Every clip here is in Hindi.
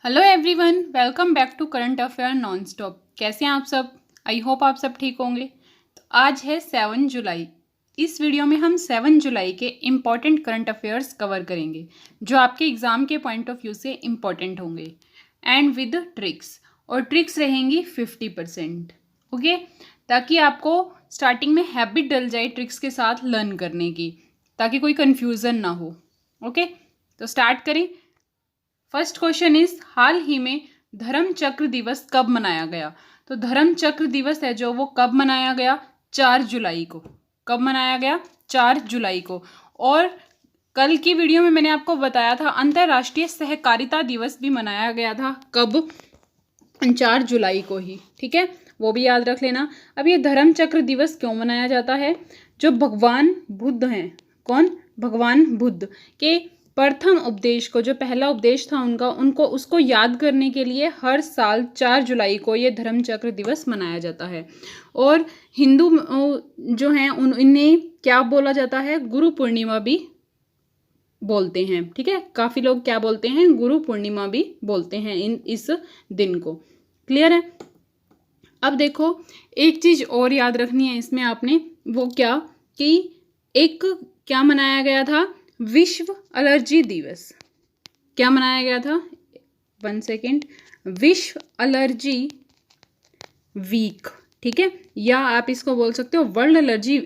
Hello everyone, welcome back to current affair non stop. कैसे हैं आप सब? आई होप आप सब ठीक होंगे। तो आज है 7 जुलाई। इस वीडियो में हम 7 जुलाई के इम्पॉर्टेंट करंट अफेयर्स कवर करेंगे जो आपके एग्ज़ाम के पॉइंट ऑफ व्यू से इम्पॉर्टेंट होंगे एंड विद ट्रिक्स। और ट्रिक्स रहेंगी 50%। ओके, ताकि आपको स्टार्टिंग में हैबिट डल जाए ट्रिक्स के साथ लर्न करने की, ताकि कोई कन्फ्यूज़न ना हो। ओके, तो स्टार्ट करें। फर्स्ट क्वेश्चन इज, हाल ही में धर्म चक्र दिवस कब मनाया गया? तो धर्म चक्र दिवस है जो, वो कब मनाया गया? 4 जुलाई को। कब मनाया गया? 4 जुलाई को। और कल की वीडियो में मैंने आपको बताया था अंतर्राष्ट्रीय सहकारिता दिवस भी मनाया गया था। कब? 4 जुलाई को ही। ठीक है, वो भी याद रख लेना। अब ये धर्म चक्र दिवस क्यों मनाया जाता है? जो भगवान बुद्ध हैं, कौन? भगवान बुद्ध के प्रथम उपदेश को, जो पहला उपदेश था उनको उसको याद करने के लिए हर साल 4 जुलाई को ये धर्म चक्र दिवस मनाया जाता है। और हिंदू जो हैं इन्हें क्या बोला जाता है? गुरु पूर्णिमा भी बोलते हैं। ठीक है, काफ़ी लोग क्या बोलते हैं? गुरु पूर्णिमा भी बोलते हैं इस दिन को। क्लियर है? अब देखो, एक चीज़ और याद रखनी है इसमें आपने, वो क्या कि एक क्या मनाया गया था? विश्व एलर्जी दिवस। क्या मनाया गया था? 1 सेकेंड। विश्व एलर्जी वीक। ठीक है, या आप इसको बोल सकते हो वर्ल्ड एलर्जी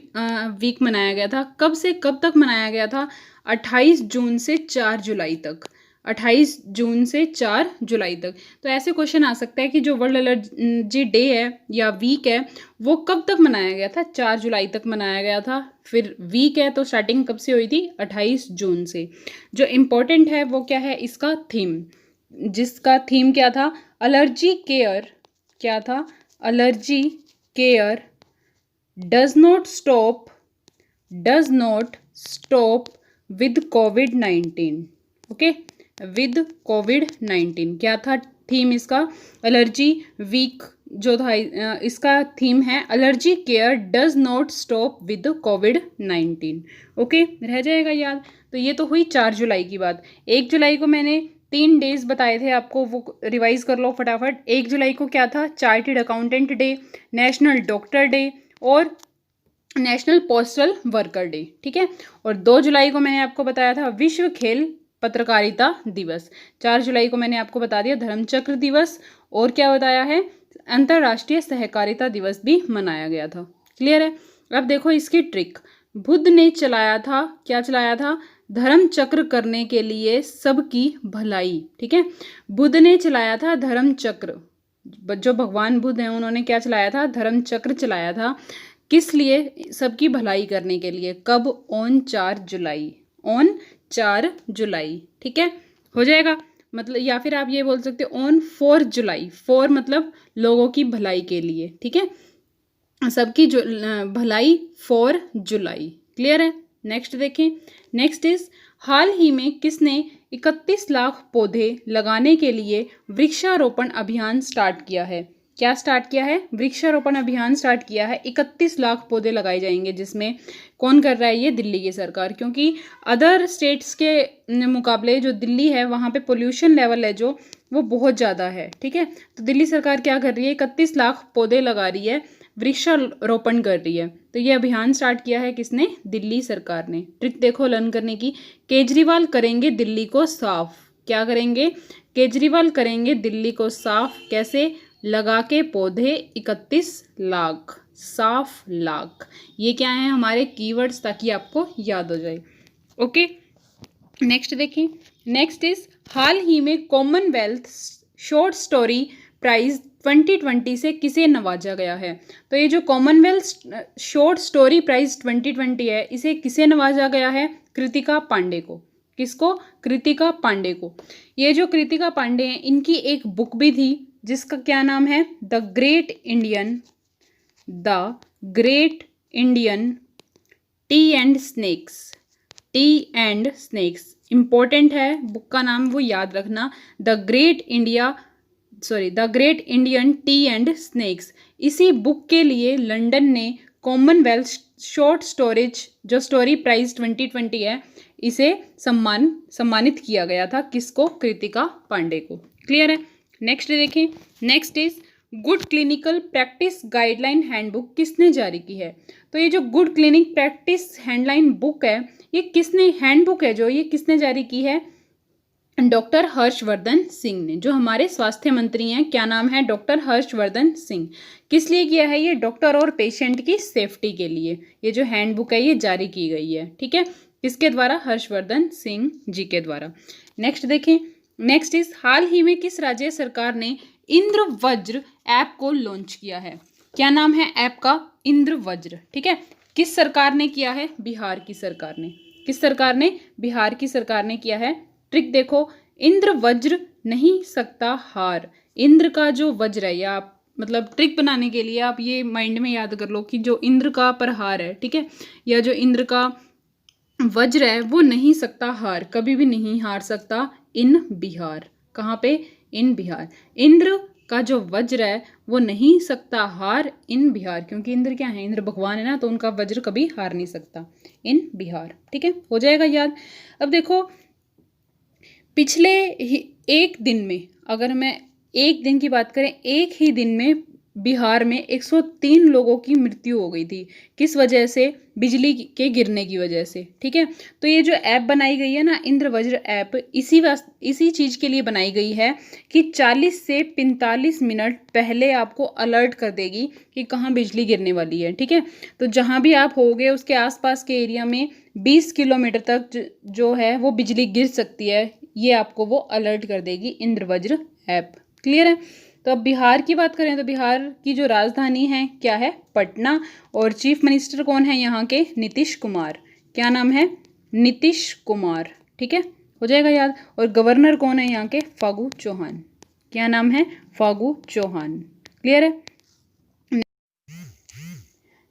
वीक मनाया गया था। कब से कब तक मनाया गया था? 28 जून से 4 जुलाई तक। 28 जून से 4 जुलाई तक। तो ऐसे क्वेश्चन आ सकता है कि जो वर्ल्ड एलर्जी डे है या वीक है वो कब तक मनाया गया था? 4 जुलाई तक मनाया गया था। फिर वीक है तो स्टार्टिंग कब से हुई थी? 28 जून से। जो इम्पोर्टेंट है वो क्या है? इसका थीम, जिसका थीम क्या था? Allergy care. क्या था? Allergy care does not stop with कोविड-19। ओके, विद कोविड-19 क्या था थीम इसका? एलर्जी वीक जो था इसका थीम है allergy care does not stop with कोविड-19। ओके, रह जाएगा याद। तो ये तो हुई 4 जुलाई की बात। 1 जुलाई को मैंने 3 डेज बताए थे आपको, वो रिवाइज कर लो फटाफट। 1 जुलाई को क्या था? Chartered accountant day, national doctor day और नेशनल पोस्टल वर्कर डे। ठीक है, और 2 जुलाई को मैंने आपको बताया था विश्व खेल पत्रकारिता दिवस। 4 जुलाई को मैंने आपको बता दिया धर्मचक्र दिवस, और क्या बताया है? अंतर्राष्ट्रीय सहकारिता दिवस भी मनाया गया था। क्लियर है? अब देखो इसकी ट्रिक। बुद्ध ने चलाया था, क्या चलाया था? धर्म चक्र करने के लिए सबकी भलाई। ठीक है, बुद्ध ने चलाया था धर्म चक्र। जो भगवान बुद्ध हैं उन्होंने क्या चलाया था? धर्म चक्र चलाया था। किस लिए? सबकी भलाई करने के लिए। कब? On 4 July. ऑन 4 जुलाई। ठीक है, हो जाएगा। मतलब या फिर आप ये बोल सकते हो ऑन 4 जुलाई। 4 मतलब लोगों की भलाई के लिए। ठीक है, सबकी भलाई 4 जुलाई। क्लियर है? नेक्स्ट देखें। नेक्स्ट इज, हाल ही में किसने 31 लाख पौधे लगाने के लिए वृक्षारोपण अभियान स्टार्ट किया है? क्या स्टार्ट किया है? वृक्षारोपण अभियान स्टार्ट किया है। 31 लाख पौधे लगाए जाएंगे, जिसमें कौन कर रहा है? ये दिल्ली की सरकार। क्योंकि अदर स्टेट्स के मुकाबले जो दिल्ली है वहाँ पे पोल्यूशन लेवल है जो वो बहुत ज़्यादा है। ठीक है, तो दिल्ली सरकार क्या कर रही है? 31 लाख पौधे लगा रही है, वृक्षारोपण कर रही है। तो ये अभियान स्टार्ट किया है किसने? दिल्ली सरकार ने। ट्रिक देखो लर्न करने की। केजरीवाल करेंगे दिल्ली को साफ। क्या करेंगे? केजरीवाल करेंगे दिल्ली को साफ। कैसे? लगा के पौधे 31 लाख। साफ लाख। ये क्या है? हमारे कीवर्ड्स, ताकि आपको याद हो जाए। ओके, नेक्स्ट देखें। नेक्स्ट इज, हाल ही में कॉमनवेल्थ शॉर्ट स्टोरी प्राइज 2020 से किसे नवाजा गया है? तो ये जो कॉमनवेल्थ शॉर्ट स्टोरी प्राइज 2020 है, इसे किसे नवाजा गया है? कृतिका पांडे को। किसको? कृतिका पांडे को। ये जो कृतिका पांडे हैं इनकी एक बुक भी थी जिसका क्या नाम है? The great Indian T and snacks. Important है बुक का नाम, वो याद रखना। The great Indian T and snacks. इसी बुक के लिए लंदन ने कॉमनवेल्थ शॉर्ट स्टोरेज जो स्टोरी प्राइज 2020 है, इसे सम्मानित किया गया था। किसको? कृतिका पांडे को। क्लियर है। नेक्स्ट देखें, next is good clinical practice guideline handbook किसने जारी की है? तो ये जो good clinic practice handline book है, ये किसने, हैंडबुक है जो, ये किसने जारी की है? डॉक्टर हर्षवर्धन सिंह ने, जो हमारे स्वास्थ्य मंत्री हैं। क्या नाम है? डॉक्टर हर्षवर्धन सिंह। किस लिए किया है ये? डॉक्टर और पेशेंट की सेफ्टी के लिए ये जो हैंडबुक है ये जारी की गई है। ठीक है, किसके द्वारा? हर्षवर्धन सिंह जी के द्वारा। नेक्स्ट देखें, नेक्स्ट इज हाल ही में किस राज्य सरकार ने इंद्र वज्र ऐप को लॉन्च किया है? क्या नाम है ऐप का? इंद्र वज्र। ठीक है, किस सरकार ने किया है? बिहार की सरकार ने। किस सरकार ने? बिहार की सरकार ने किया है। ट्रिक देखो, इंद्र वज्र नहीं सकता हार। इंद्र का जो वज्र है, या आप मतलब ट्रिक बनाने के लिए आप ये माइंड में याद कर लो कि जो इंद्र का प्रहार है, ठीक है, या जो इंद्र का वज्र है वो नहीं सकता हार, कभी भी नहीं हार सकता इन बिहार। कहाँ पे? इन बिहार। इंद्र का जो वज्र है वो नहीं सकता हार इन बिहार, क्योंकि इंद्र क्या है? इंद्र भगवान है ना, तो उनका वज्र कभी हार नहीं सकता इन बिहार। ठीक है, हो जाएगा याद। अब देखो, पिछले एक दिन में, अगर मैं एक दिन की बात करें, एक ही दिन में बिहार में 103 लोगों की मृत्यु हो गई थी। किस वजह से? बिजली के गिरने की वजह से। ठीक है, तो ये जो ऐप बनाई गई है ना, इंद्र वज्र ऐप, इसी चीज़ के लिए बनाई गई है कि 40 से 45 मिनट पहले आपको अलर्ट कर देगी कि कहाँ बिजली गिरने वाली है। ठीक है, तो जहाँ भी आप होगे उसके आसपास के एरिया में 20 किलोमीटर तक जो है वो बिजली गिर सकती है, ये आपको वो अलर्ट कर देगी इंद्र वज्र ऐप। क्लियर है। तो अब बिहार की बात करें तो बिहार की जो राजधानी है क्या है? पटना। और चीफ मिनिस्टर कौन है यहाँ के? नीतीश कुमार। क्या नाम है? नीतीश कुमार। ठीक है, हो जाएगा याद। और गवर्नर कौन है यहाँ के? फागू चौहान। क्या नाम है? फागू चौहान। क्लियर है।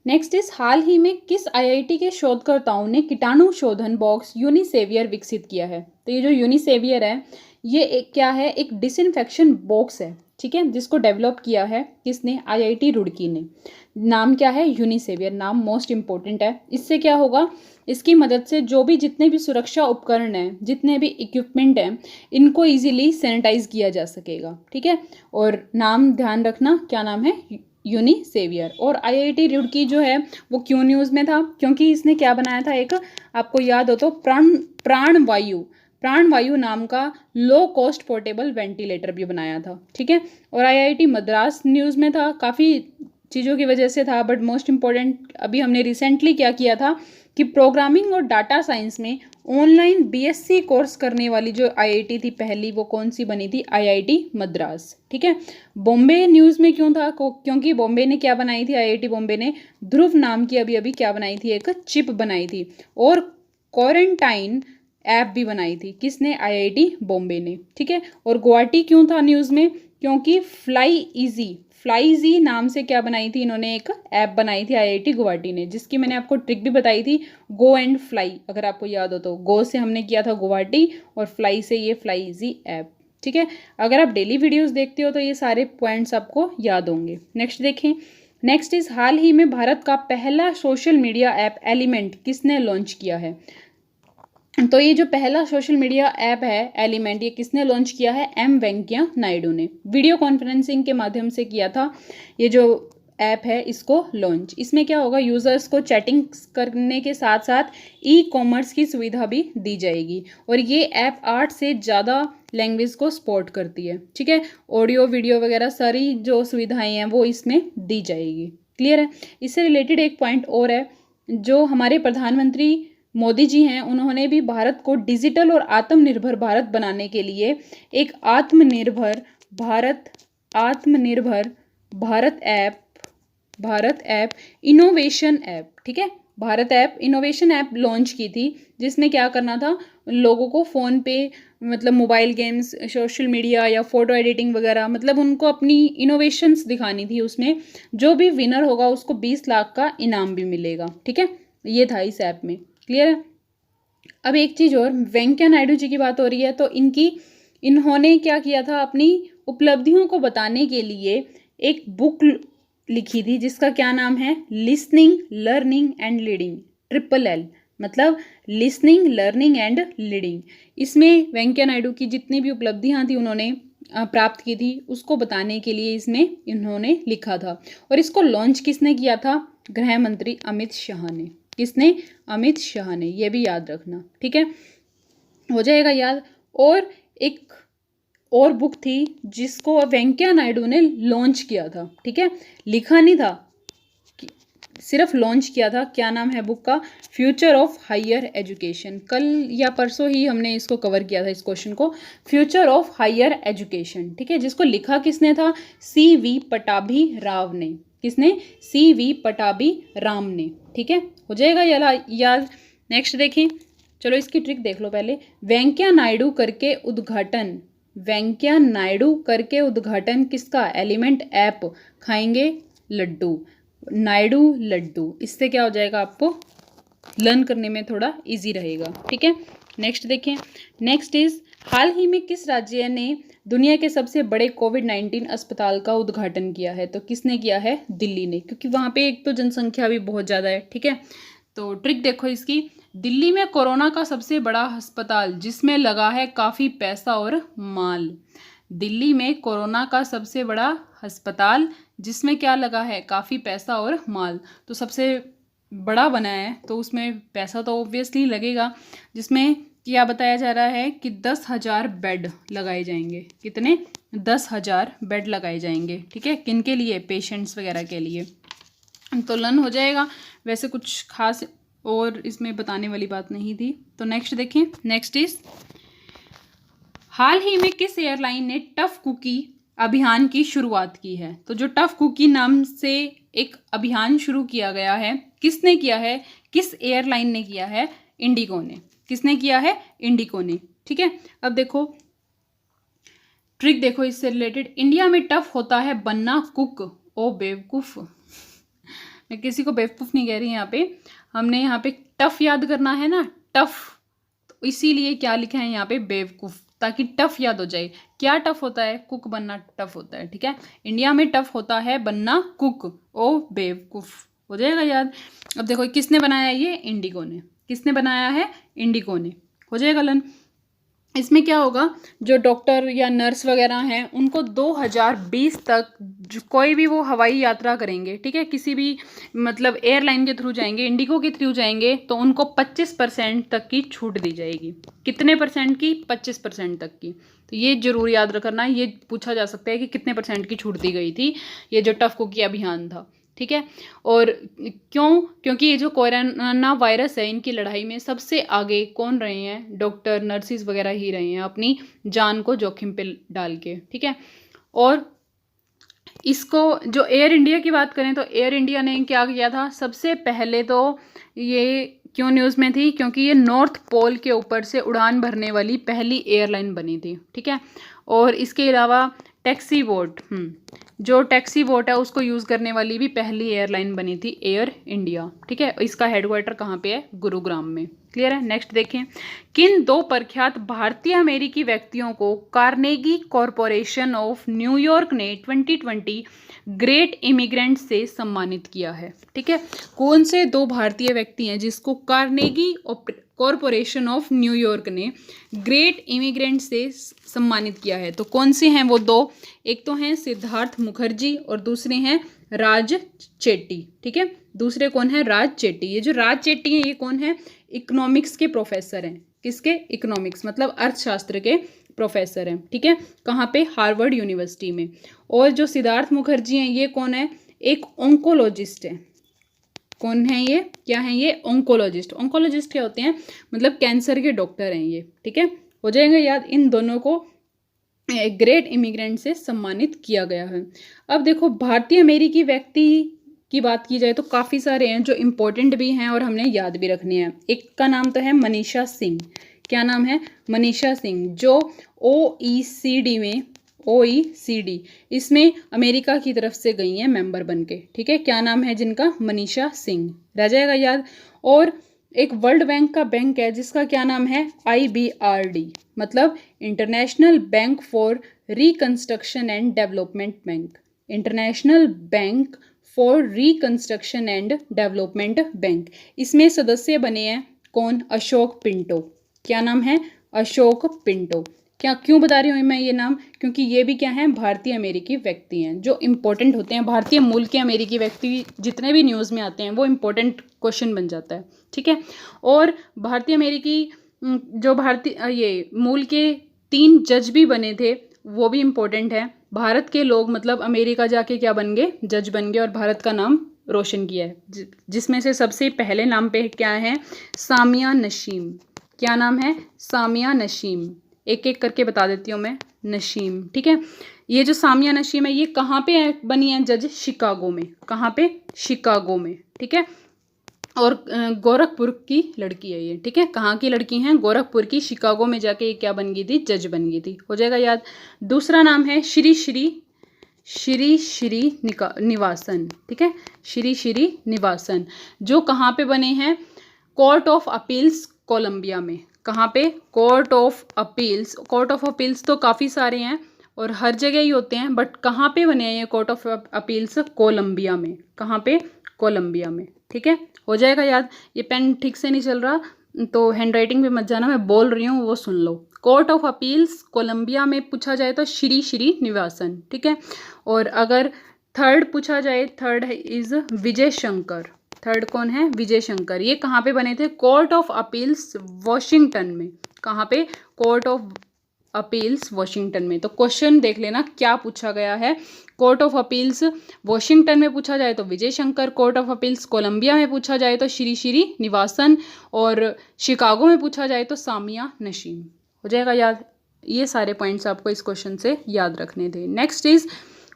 नेक्स्ट इज हाल ही में किस आईआईटी के शोधकर्ताओं ने कीटाणु शोधन बॉक्स यूनिसेवियर विकसित किया है? तो ये जो यूनिसेवियर है ये एक क्या है? एक डिसइंफेक्शन बॉक्स है। ठीक है, जिसको डेवलप किया है किसने? आईआईटी रुड़की ने। नाम क्या है? यूनिसेवियर। नाम मोस्ट इंपॉर्टेंट है। इससे क्या होगा? इसकी मदद से जो भी जितने भी सुरक्षा उपकरण हैं, जितने भी इक्विपमेंट हैं, इनको इजीली सैनिटाइज किया जा सकेगा। ठीक है, और नाम ध्यान रखना, क्या नाम है? यूनिसेवियर। और आईआईटी रुड़की जो है वो क्यों न्यूज़ में था? क्योंकि इसने क्या बनाया था? एक, आपको याद हो तो, प्राणवायु नाम का लो कॉस्ट पोर्टेबल वेंटिलेटर भी बनाया था। ठीक है, और आईआईटी मद्रास न्यूज़ में था, काफ़ी चीज़ों की वजह से था, बट मोस्ट इम्पॉर्टेंट अभी हमने रिसेंटली क्या किया था कि प्रोग्रामिंग और डाटा साइंस में ऑनलाइन बीएससी कोर्स करने वाली जो आईआईटी थी पहली, वो कौन सी बनी थी? आईआईटी मद्रास। ठीक है, बॉम्बे न्यूज़ में क्यों था? क्योंकि बॉम्बे ने क्या बनाई थी? आईआईटी बॉम्बे ने ध्रुव नाम की अभी अभी क्या बनाई थी? एक चिप बनाई थी। और क्वारंटाइन ऐप भी बनाई थी। किसने? आईआईटी बॉम्बे ने। ठीक है, और गुवाहाटी क्यों था न्यूज़ में? क्योंकि फ्लाईजी नाम से क्या बनाई थी इन्होंने? एक ऐप बनाई थी आईआईटी गुवाहाटी ने, जिसकी मैंने आपको ट्रिक भी बताई थी, गो एंड फ्लाई, अगर आपको याद हो तो। गो से हमने किया था गुवाहाटी और फ्लाई से ये फ्लाईजी ऐप। ठीक है, अगर आप डेली वीडियोस देखते हो तो ये सारे पॉइंट्स आपको याद होंगे। नेक्स्ट देखें, नेक्स्ट इज हाल ही में भारत का पहला सोशल मीडिया ऐप एलिमेंट किसने लॉन्च किया है? तो ये जो पहला सोशल मीडिया ऐप है एलिमेंट, ये किसने लॉन्च किया है? एम वेंकैया नायडू ने वीडियो कॉन्फ्रेंसिंग के माध्यम से किया था ये जो ऐप है इसको लॉन्च। इसमें क्या होगा? यूज़र्स को चैटिंग करने के साथ साथ ई कॉमर्स की सुविधा भी दी जाएगी। और ये ऐप 8 से ज़्यादा लैंग्वेज को सपोर्ट करती है। ठीक है, ऑडियो वीडियो वगैरह सारी जो सुविधाएं हैं वो इसमें दी जाएगी। क्लियर है। इससे रिलेटेड एक पॉइंट और है, जो हमारे प्रधानमंत्री मोदी जी हैं, उन्होंने भी भारत को डिजिटल और आत्मनिर्भर भारत बनाने के लिए एक आत्मनिर्भर भारत ऐप इनोवेशन ऐप, ठीक है, Bharat app innovation app launch की थी, जिसमें क्या करना था? लोगों को फ़ोन पे मतलब मोबाइल गेम्स, सोशल मीडिया या फ़ोटो एडिटिंग वगैरह, मतलब उनको अपनी इनोवेशंस दिखानी थी। उसमें जो भी विनर होगा उसको 20 लाख का इनाम भी मिलेगा। ठीक है, ये था इस ऐप में। क्लियर है। अब एक चीज़ और, वेंकैया नायडू जी की बात हो रही है, तो इन्होंने क्या किया था? अपनी उपलब्धियों को बताने के लिए एक बुक लिखी थी, जिसका क्या नाम है? Listening, learning and leading, LLL, मतलब लिसनिंग, लर्निंग एंड लीडिंग। इसमें वेंकैया नायडू की जितनी भी उपलब्धियां थी उन्होंने प्राप्त की थी उसको बताने के लिए इसमें इन्होंने लिखा था। और इसको लॉन्च किसने किया था? गृह मंत्री अमित शाह ने। किसने? अमित शाह ने। ये भी याद रखना, ठीक है, हो जाएगा याद। और एक और बुक थी जिसको वेंकैया नायडू ने लॉन्च किया था, ठीक है, लिखा नहीं था, सिर्फ लॉन्च किया था। क्या नाम है बुक का? Future of higher education. कल या परसों ही हमने इसको कवर किया था, इस क्वेश्चन को, फ्यूचर ऑफ हायर एजुकेशन, ठीक है, जिसको लिखा किसने था? CV पटाभी राव ने। किसने? CV पटाभी राम ने, ठीक है, हो जाएगा याद। नेक्स्ट देखें, चलो इसकी ट्रिक देख लो पहले। वेंकैया नायडू करके उद्घाटन, वेंकैया नायडू करके उद्घाटन किसका? Element app. खाएंगे लड्डू, नायडू लड्डू। इससे क्या हो जाएगा, आपको लर्न करने में थोड़ा इजी रहेगा, ठीक है। नेक्स्ट देखें, नेक्स्ट इज हाल ही में किस राज्य ने दुनिया के सबसे बड़े कोविड-19 अस्पताल का उद्घाटन किया है? तो किसने किया है? दिल्ली ने, क्योंकि वहाँ पे एक तो जनसंख्या भी बहुत ज़्यादा है, ठीक है। तो ट्रिक देखो इसकी, दिल्ली में कोरोना का सबसे बड़ा अस्पताल जिसमें लगा है काफ़ी पैसा और माल। दिल्ली में कोरोना का सबसे बड़ा अस्पताल जिसमें क्या लगा है? काफ़ी पैसा और माल। तो सबसे बड़ा बना है तो उसमें पैसा तो ऑब्वियसली लगेगा, जिसमें क्या बताया जा रहा है कि 10,000 बेड लगाए जाएंगे। कितने? 10,000 बेड लगाए जाएंगे, ठीक है, किनके लिए? पेशेंट्स वगैरह के लिए। तो लर्न हो जाएगा। वैसे कुछ खास और इसमें बताने वाली बात नहीं थी। तो नेक्स्ट देखें, नेक्स्ट इज हाल ही में किस एयरलाइन ने टफ कुकी अभियान की शुरुआत की है? तो जो टफ कुकी नाम से एक अभियान शुरू किया गया है, किसने किया है? किस एयरलाइन ने किया है? इंडिगो ने। किसने किया है? इंडिगो ने, ठीक है। अब देखो ट्रिक देखो इससे रिलेटेड, इंडिया में टफ होता है बनना कुक। ओ बेवकूफ, मैं किसी को बेवकूफ नहीं कह रही, यहाँ पे हमने यहाँ पे टफ याद करना है ना, टफ, तो इसीलिए क्या लिखा है यहाँ पे? बेवकूफ, ताकि टफ याद हो जाए। क्या टफ होता है? कुक बनना टफ होता है, ठीक है। इंडिया में टफ होता है बनना कुक। ओ बेवकूफ, हो जाएगा याद। अब देखो किसने बनाया ये? इंडिगो ने। किसने बनाया है? इंडिगो ने, हो जाएगा लन। इसमें क्या होगा, जो डॉक्टर या नर्स वगैरह हैं उनको 2020 तक कोई भी वो हवाई यात्रा करेंगे, ठीक है, किसी भी मतलब एयरलाइन के थ्रू जाएंगे, इंडिगो के थ्रू जाएंगे, तो उनको 25% तक की छूट दी जाएगी। कितने परसेंट की? 25% तक की। तो ये जरूर याद रखना, ये पूछा जा सकता है कि कितने परसेंट की छूट दी गई थी, ये जो टफ कुकी अभियान था, ठीक है। और क्यों? क्योंकि ये जो कोरोना वायरस है, इनकी लड़ाई में सबसे आगे कौन रहे हैं? डॉक्टर, नर्सिस वगैरह ही रहे हैं, अपनी जान को जोखिम पे डाल के, ठीक है। और इसको जो एयर इंडिया की बात करें तो एयर इंडिया ने क्या किया था? सबसे पहले तो ये क्यों न्यूज़ में थी? क्योंकि ये नॉर्थ पोल के ऊपर से उड़ान भरने वाली पहली एयरलाइन बनी थी, ठीक है। और इसके अलावा टैक्सी बोट, जो टैक्सी बोट है उसको यूज़ करने वाली भी पहली एयरलाइन बनी थी एयर इंडिया, ठीक है। इसका हेडक्वार्टर कहाँ पे है? गुरुग्राम में। क्लियर है? नेक्स्ट देखें, किन दो प्रख्यात भारतीय अमेरिकी व्यक्तियों को कार्नेगी कॉरपोरेशन ऑफ न्यूयॉर्क ने 2020 ग्रेट इमिग्रेंट से सम्मानित किया है? ठीक है, कौन से दो भारतीय व्यक्ति हैं जिसको कार्नेगी कॉरपोरेशन ऑफ न्यूयॉर्क ने ग्रेट इमिग्रेंट से सम्मानित किया है? तो कौन से हैं वो दो? एक तो हैं सिद्धार्थ मुखर्जी और दूसरे हैं राज चेट्टी, ठीक है। दूसरे कौन है? राज चेट्टी। ये जो राज चेट्टी हैं ये कौन है? इकोनॉमिक्स के प्रोफेसर हैं। किसके? इकोनॉमिक्स मतलब अर्थशास्त्र के प्रोफेसर हैं, ठीक है। कहाँ पे? हार्वर्ड यूनिवर्सिटी में। और जो सिद्धार्थ मुखर्जी हैं ये कौन है? एक ऑन्कोलॉजिस्ट है। कौन है ये? क्या है ये? ऑन्कोलॉजिस्ट। ऑन्कोलॉजिस्ट क्या होते हैं? मतलब कैंसर के डॉक्टर हैं ये, ठीक है। हो जाएगा याद। इन दोनों को ग्रेट इमिग्रेंट से सम्मानित किया गया है। अब देखो भारतीय अमेरिकी व्यक्ति की बात की जाए तो काफ़ी सारे हैं जो इम्पोर्टेंट भी हैं और हमने याद भी रखने हैं। एक का नाम तो है मनीषा सिंह। क्या नाम है? मनीषा सिंह, जो OECD में OECD इसमें अमेरिका की तरफ से गई हैं मेंबर बन के, ठीक है। क्या नाम है जिनका? मनीषा सिंह। रह जाएगा याद। और एक वर्ल्ड बैंक का बैंक है जिसका क्या नाम है? IBRD मतलब international bank for reconstruction and development bank. International bank for reconstruction and development bank. इसमें सदस्य बने हैं कौन? अशोक पिंटो। क्या नाम है? अशोक पिंटो। क्या क्यों बता रही हूँ मैं ये नाम, क्योंकि ये भी क्या हैं, भारतीय अमेरिकी व्यक्ति हैं जो इंपॉर्टेंट होते हैं। भारतीय मूल के अमेरिकी व्यक्ति जितने भी न्यूज़ में आते हैं वो इंपॉर्टेंट क्वेश्चन बन जाता है, ठीक है। और भारतीय अमेरिकी जो भारतीय ये मूल के 3 जज भी बने थे, वो भी इम्पोर्टेंट है। भारत के लोग मतलब अमेरिका जाके क्या बन गए, जज बन गए और भारत का नाम रोशन किया है। जिसमें से सबसे पहले नाम पे क्या है, सामिया नशीम। क्या नाम है, सामिया नशीम। एक एक करके बता देती हूँ मैं, नशीम, ठीक है। ये जो सामिया नशीम है ये कहाँ पे बनी है जज, शिकागो में। कहाँ पे, शिकागो में, ठीक है। और गोरखपुर की लड़की है ये, ठीक है। कहाँ की लड़की हैं, गोरखपुर की। शिकागो में जाके ये क्या बन गई थी, जज बन गई थी। हो जाएगा याद। दूसरा नाम है श्री श्री निवासन, ठीक है। श्री श्री निवासन, जो कहाँ पे बने हैं, कोर्ट ऑफ अपील्स कोलंबिया में। कहाँ पे, court of appeals. Court of appeals तो काफ़ी सारे हैं और हर जगह ही होते हैं, बट कहाँ पे बने हैं ये कोर्ट ऑफ अपील्स, कोलंबिया में। कहाँ पे, कोलंबिया में, ठीक है। हो जाएगा याद। ये पेन ठीक से नहीं चल रहा तो हैंड राइटिंग पे मत जाना, मैं बोल रही हूँ वो सुन लो। कोर्ट ऑफ अपील्स कोलंबिया में पूछा जाए तो श्री श्री निवासन, ठीक है। और अगर थर्ड पूछा जाए, थर्ड है इज विजय शंकर। थर्ड कौन है, विजय शंकर। ये कहाँ पे बने थे, कोर्ट ऑफ अपील्स वॉशिंगटन में। कहाँ पे, कोर्ट ऑफ अपील्स वॉशिंगटन में। तो क्वेश्चन देख लेना क्या पूछा गया है। कोर्ट ऑफ अपील्स वॉशिंगटन में पूछा जाए तो Vijay Shankar, court of appeals Columbia में पूछा जाए तो श्री श्री निवासन, और शिकागो में पूछा जाए तो सामिया नशीम। हो जाएगा याद। ये सारे पॉइंट्स आपको इस क्वेश्चन से याद रखने थे। नेक्स्ट इज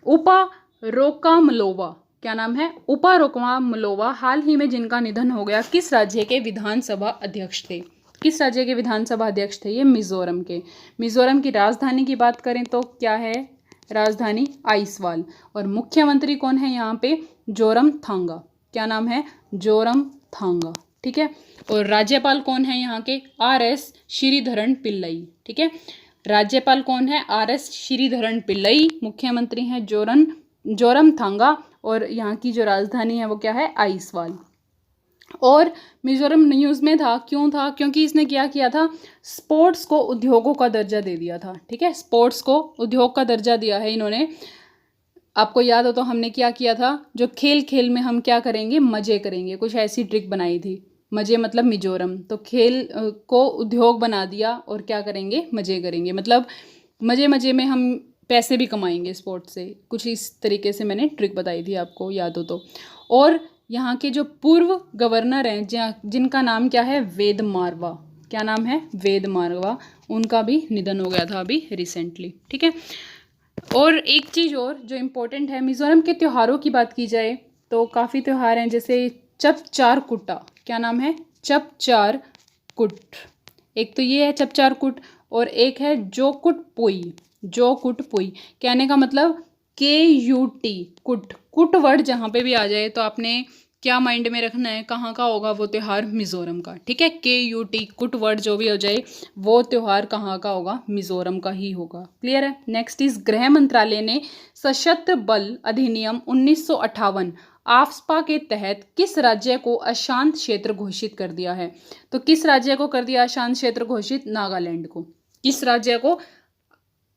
उपा रोकामलोवा। क्या नाम है, उपा रोकामलोवा। हाल ही में जिनका निधन हो गया, किस राज्य के विधानसभा अध्यक्ष थे। किस राज्य के विधानसभा अध्यक्ष थे ये, मिजोरम के। मिजोरम की राजधानी की बात करें तो क्या है, राजधानी आइसवाल। और मुख्यमंत्री कौन है यहाँ पे, जोरमथांगा। क्या नाम है, जोरमथांगा, ठीक है। और राज्यपाल कौन है यहाँ के, आर.एस. श्रीधरन पिल्लई, ठीक है। राज्यपाल कौन है, आर.एस. श्रीधरन पिल्लई। मुख्यमंत्री हैं जोरमथांगा। और यहाँ की जो राजधानी है वो क्या है, आइसवाल। और मिजोरम न्यूज़ में था, क्यों था, क्योंकि इसने क्या किया था, स्पोर्ट्स को उद्योगों का दर्जा दे दिया था, ठीक है। स्पोर्ट्स को उद्योग का दर्जा दिया है इन्होंने। आपको याद हो तो हमने क्या किया था, जो खेल खेल में हम क्या करेंगे, मज़े करेंगे, कुछ ऐसी ट्रिक बनाई थी। मज़े मतलब मिजोरम, तो खेल को उद्योग बना दिया और क्या करेंगे, मज़े करेंगे, मतलब मज़े मज़े में हम पैसे भी कमाएंगे स्पोर्ट्स से। कुछ इस तरीके से मैंने ट्रिक बताई थी, आपको याद हो तो। और यहाँ के जो पूर्व गवर्नर हैं जिनका नाम क्या है, वेद मारवा। क्या नाम है, वेद मारवा। उनका भी निधन हो गया था अभी रिसेंटली, ठीक है। और एक चीज़ और जो इम्पोर्टेंट है, मिज़ोरम के त्योहारों की बात की जाए तो काफ़ी त्यौहार हैं, जैसे चपचार कुटा। क्या नाम है, चपचार कुट। एक तो ये है चपचार कुट, और एक है जोकुट पुई। जोकुट पुई कहने का मतलब KUT, कुट। कुट वर्ड जहाँ पे भी आ जाए तो आपने क्या माइंड में रखना है, कहाँ का होगा वो त्यौहार, मिज़ोरम का, ठीक है। KUT, कुट वर्ड जो भी हो जाए वो त्यौहार कहाँ का होगा, मिज़ोरम का ही होगा। क्लियर है। नेक्स्ट इज गृह मंत्रालय ने सशस्त्र बल अधिनियम 1958 आफ्स्पा के तहत किस राज्य को अशांत क्षेत्र घोषित कर दिया है। तो किस राज्य को कर दिया अशांत क्षेत्र घोषित, नागालैंड को। किस राज्य को,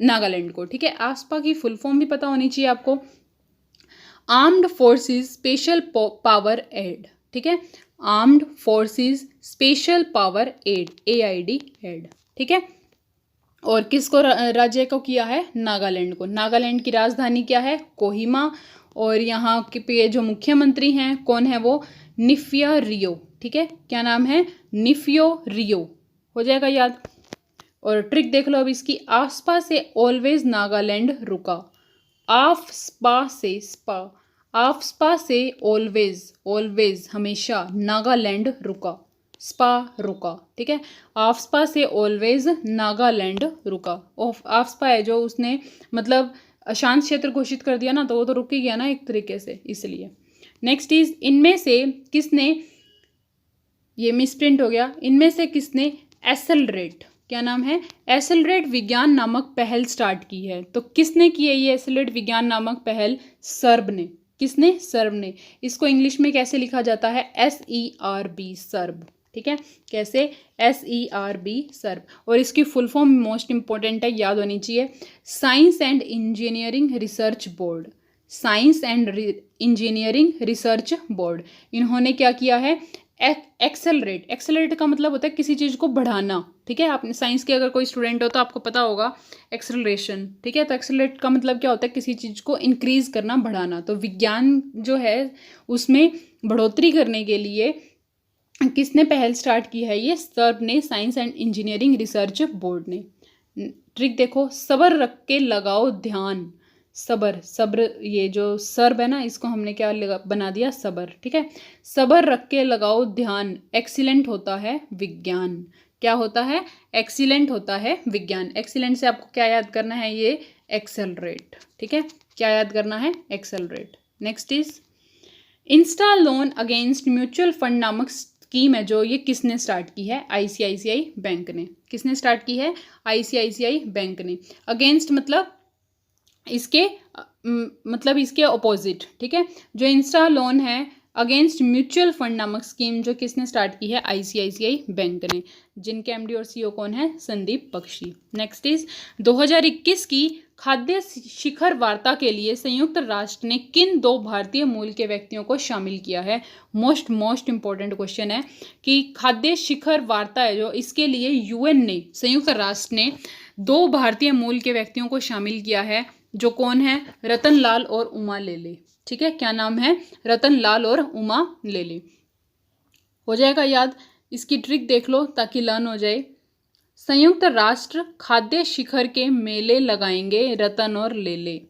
नागालैंड को, ठीक है। आफ्स्पा की फुल फॉर्म भी पता होनी चाहिए आपको, armed forces special power aid, ठीक है। Armed forces special power aid, AID aid, ठीक है। और किसको राज्य को किया है, नागालैंड को। नागालैंड की राजधानी क्या है, कोहिमा। और यहाँ के जो मुख्यमंत्री हैं कौन है वो, निफिया रियो, ठीक है। क्या नाम है, निफियो रियो। हो जाएगा याद। और ट्रिक देख लो अब इसकी, आफ्स्पा से ऑलवेज नागालैंड रुका। आफ्स्पा से स्पा, आफ्स्पा से ऑलवेज हमेशा नागालैंड रुका, स्पा रुका, ठीक है। आफ्स्पा से ऑलवेज नागालैंड रुका। आफ्स्पा है जो उसने मतलब अशांत क्षेत्र घोषित कर दिया ना, तो वो तो रुक ही गया ना एक तरीके से, इसलिए। नेक्स्ट इज इनमें से किसने, ये मिसप्रिंट हो गया, इनमें से किसने एसेलरेट, क्या नाम है, एसेलरेट विज्ञान नामक पहल स्टार्ट की है। तो किसने की है ये एसेलरेट विज्ञान नामक पहल, सर्ब ने। किसने, सर्ब ने। इसको इंग्लिश में कैसे लिखा जाता है, SERB, सर्ब, ठीक है, कैसे, SERB, सर्ब। और इसकी फुल फॉर्म मोस्ट इंपॉर्टेंट है, याद होनी चाहिए, science and engineering research board. Science and engineering research board, इन्होंने क्या किया है, एक्सेलरेट। एक्सेलरेट का मतलब होता है किसी चीज़ को बढ़ाना, ठीक है। आपने साइंस के अगर कोई स्टूडेंट हो तो आपको पता होगा एक्सेलरेशन, ठीक है। तो एक्सेलरेट का मतलब क्या होता है, किसी चीज़ को इंक्रीज करना, बढ़ाना। तो विज्ञान जो है उसमें बढ़ोतरी करने के लिए किसने पहल स्टार्ट की है, ये सर्ब ने, science and engineering research board ने। ट्रिक देखो, सब्र रख के लगाओ ध्यान, सब्र, सब्र, ये जो सर्ब है ना इसको हमने क्या बना दिया, सब्र, ठीक है। सब्र रख के लगाओ ध्यान, एक्सीलेंट होता है विज्ञान। क्या होता है, एक्सीलेंट होता है विज्ञान। एक्सीलेंट से आपको क्या याद करना है, ये एक्सेलरेट, ठीक है। क्या याद करना है, accelerate. Next is Insta loan against mutual fund नामक स्कीम है जो, ये किसने स्टार्ट की है, ICICI बैंक ने। किसने स्टार्ट की है, ICICI बैंक ने। अगेंस्ट मतलब इसके मतलब इसके अपोजिट, ठीक है। जो इंस्टा लोन है अगेंस्ट म्यूचुअल फंड नामक स्कीम जो किसने स्टार्ट की है, ICICI बैंक ने, जिनके MD और CEO कौन है, संदीप बख्शी। नेक्स्ट इज 2021 की खाद्य शिखर वार्ता के लिए संयुक्त राष्ट्र ने किन 2 भारतीय मूल के व्यक्तियों को शामिल किया है। मोस्ट इंपॉर्टेंट क्वेश्चन है कि खाद्य शिखर वार्ता है जो, इसके लिए UN ने, संयुक्त राष्ट्र ने 2 भारतीय मूल के व्यक्तियों को शामिल किया है, जो कौन है, रतन लाल और उमा लेले, ठीक है। क्या नाम है, रतन लाल और उमा लेले। हो जाएगा याद, इसकी ट्रिक देख लो ताकि लर्न हो जाए। संयुक्त राष्ट्र खाद्य शिखर के मेले लगाएंगे रतन और लेले।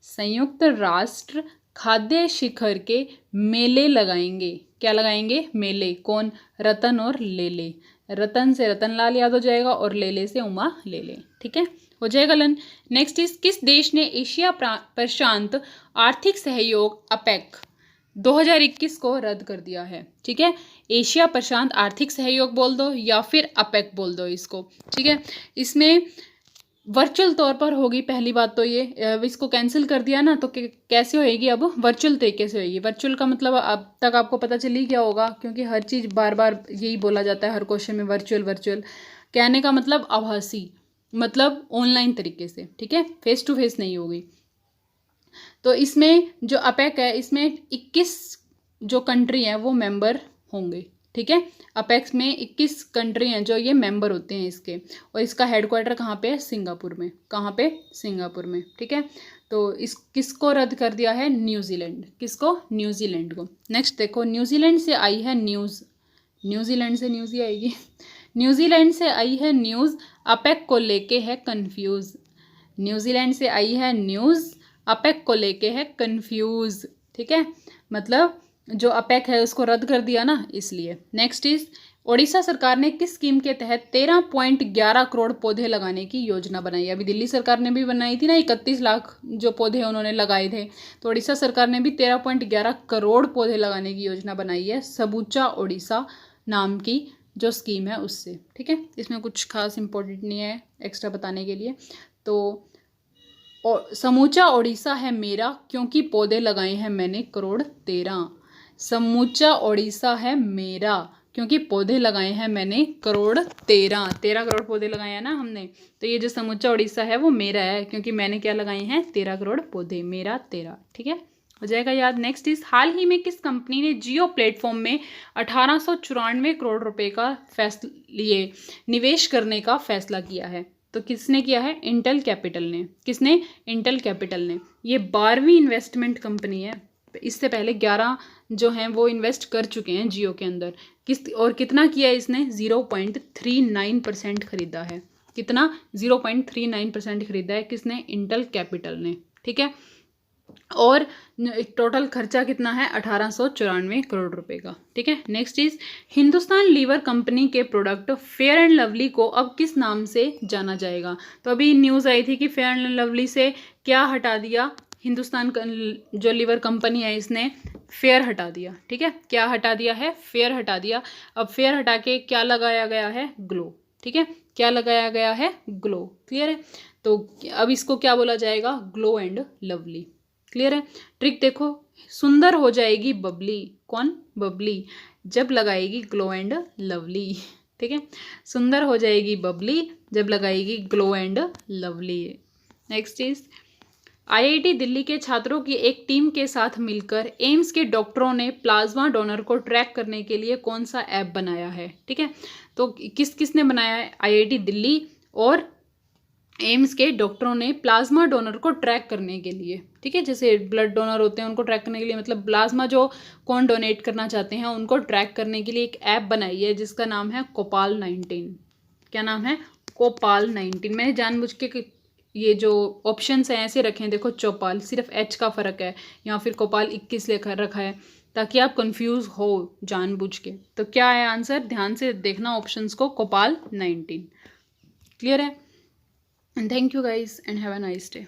संयुक्त राष्ट्र खाद्य शिखर के मेले लगाएंगे, क्या लगाएंगे, मेले, कौन, रतन और लेले। रतन से रतनलाल याद हो जाएगा और लेले से उमा लेले, ठीक है। हो जाएगा लन। नेक्स्ट इज किस देश ने एशिया प्रशांत आर्थिक सहयोग अपेक 2021 को रद्द कर दिया है, ठीक है। एशिया प्रशांत आर्थिक सहयोग बोल दो या फिर अपेक बोल दो इसको, ठीक है। इसमें वर्चुअल तौर पर होगी पहली बात तो ये, इसको कैंसिल कर दिया ना तो कैसे होएगी, अब वर्चुअल तरीके से होएगी। वर्चुअल का मतलब अब तक आपको पता चल ही क्या होगा, क्योंकि हर चीज़ बार बार यही बोला जाता है हर क्वेश्चन में, वर्चुअल वर्चुअल। कहने का मतलब आभासी, मतलब ऑनलाइन तरीके से, ठीक है, फेस टू फेस नहीं होगी। तो इसमें जो अपेक है इसमें 21 जो कंट्री हैं वो मेंबर होंगे, ठीक है। अपेक्स में 21 कंट्री हैं जो ये मेंबर होते हैं इसके, और इसका हेडक्वार्टर कहाँ पे है, सिंगापुर में। कहाँ पे, सिंगापुर में, ठीक है। तो इस किसको रद्द कर दिया है, न्यूजीलैंड। किसको, न्यूजीलैंड को। नेक्स्ट देखो, न्यूजीलैंड से आई है न्यूज़, न्यूजीलैंड से न्यूज़ ही आएगी। न्यूजीलैंड से आई है न्यूज़, अपेक को लेके है कंफ्यूज। न्यूजीलैंड से आई है न्यूज़, अपेक को लेके है कंफ्यूज, ठीक है। मतलब जो अपेक है उसको रद्द कर दिया ना, इसलिए। नेक्स्ट इज ओडिशा सरकार ने किस स्कीम के तहत 13.11 करोड़ पौधे लगाने की योजना बनाई। अभी दिल्ली सरकार ने भी बनाई थी ना, 31 लाख जो पौधे उन्होंने लगाए थे, तो ओडिशा सरकार ने भी 13.11 करोड़ पौधे लगाने की योजना बनाई है, सबूचा ओडिशा नाम की जो स्कीम है उससे, ठीक है। इसमें कुछ खास इंपॉर्टेंट नहीं है एक्स्ट्रा बताने के लिए। तो समूचा ओडिशा है मेरा क्योंकि पौधे लगाए हैं मैंने करोड़ 13। समूचा ओडिशा है मेरा क्योंकि पौधे लगाए हैं मैंने करोड़ 13 करोड़ पौधे लगाए हैं ना हमने। तो ये जो समूचा ओडिशा है वो मेरा है क्योंकि मैंने क्या लगाए हैं, 13 करोड़ पौधे, मेरा 13, ठीक है। हो जाएगा याद। नेक्स्ट इज हाल ही में किस कंपनी ने जियो प्लेटफॉर्म में 1894 करोड़ रुपए का लिए निवेश करने का फैसला किया है। तो किसने किया है, इंटेल कैपिटल ने। किसने, इंटेल कैपिटल ने। ये 12वीं इन्वेस्टमेंट कंपनी है, इससे पहले 11 जो हैं वो इन्वेस्ट कर चुके हैं जियो के अंदर। और कितना किया है इसने, 0.39% खरीदा है। कितना, 0.39% खरीदा है किसने, इंटेल कैपिटल ने, ठीक है। और टोटल खर्चा कितना है, 1894 करोड़ रुपए का, ठीक है। Next is Hindustan Lever company के प्रोडक्ट फेयर एंड लवली को अब किस नाम से जाना जाएगा। तो अभी न्यूज़ आई थी कि फेयर एंड लवली से क्या हटा दिया, हिंदुस्तान जो लीवर कंपनी है इसने फेयर हटा दिया, ठीक है। क्या हटा दिया है, फेयर हटा दिया। अब फेयर हटा के क्या लगाया गया है, ग्लो, ठीक है। क्या लगाया गया है, ग्लो, क्लियर है। तो अब इसको क्या बोला जाएगा, ग्लो एंड लवली, क्लियर है। ट्रिक देखो, सुंदर हो जाएगी बबली, कौन, बबली, जब लगाएगी ग्लो एंड लवली। ठीक है, सुंदर हो जाएगी बबली जब लगाएगी glow and lovely. Next is IIT Delhi के छात्रों की एक टीम के साथ मिलकर एम्स के डॉक्टरों ने प्लाज्मा डोनर को ट्रैक करने के लिए कौन सा ऐप बनाया है। ठीक है, तो किस किसने बनाया है, आईआईटी दिल्ली और एम्स के डॉक्टरों ने प्लाज्मा डोनर को ट्रैक करने के लिए। ठीक है, जैसे ब्लड डोनर होते हैं उनको ट्रैक करने के लिए, मतलब प्लाज्मा जो कौन डोनेट करना चाहते हैं उनको ट्रैक करने के लिए एक ऐप बनाई है जिसका नाम है कोपाल 19। क्या नाम है, कोपाल 19। मैंने जानबूझ के ये जो ऑप्शंस हैं ऐसे रखे हैं, देखो चौपाल सिर्फ एच का फ़र्क है, या फिर कोपाल 21 लेकर रखा है ताकि आप कंफ्यूज हो जानबूझ के। तो क्या है आंसर, ध्यान से देखना ऑप्शंस को, कोपाल 19। क्लियर है। And thank you guys and have a nice day.